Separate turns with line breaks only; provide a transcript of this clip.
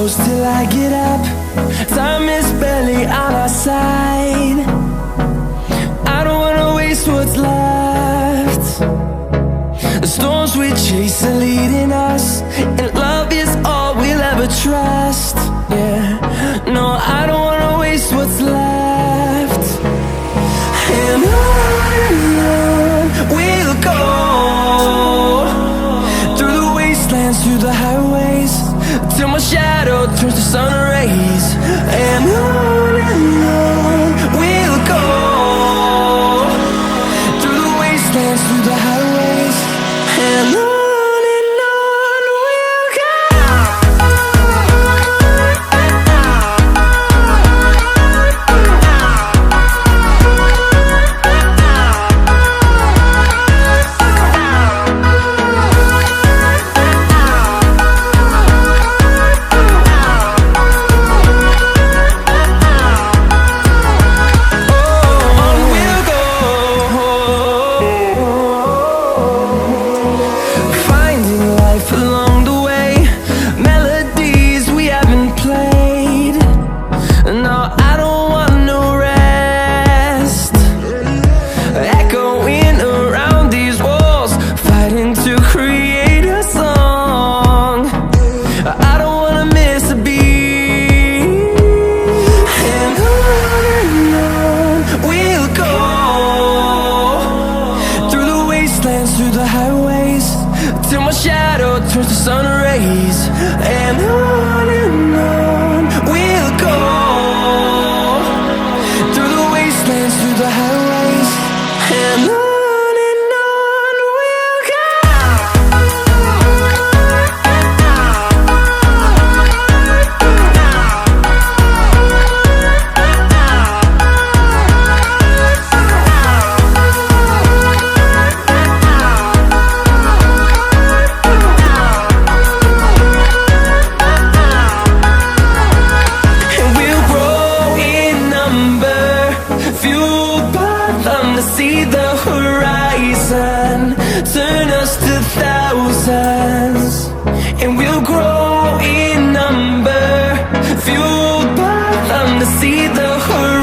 close till I get up. Time is barely on our side. I don't wanna waste what's left. The storms we chase are leading us, and love is all we'll ever trust. Yeah, no, I don't wanna waste what's left. And on we'll go, through the wastelands, through the highways, till my shadow turns to sun rays. And on we'll go, through the wastelands, through the highways, and on we'll go. Through the highways, till my shadow turns to sun rays. And on we'll go, through the wastelands, through the highways, and on we'll go. To see the horizon turn us to thousands, and we'll grow in number, fueled by them to see the horizon.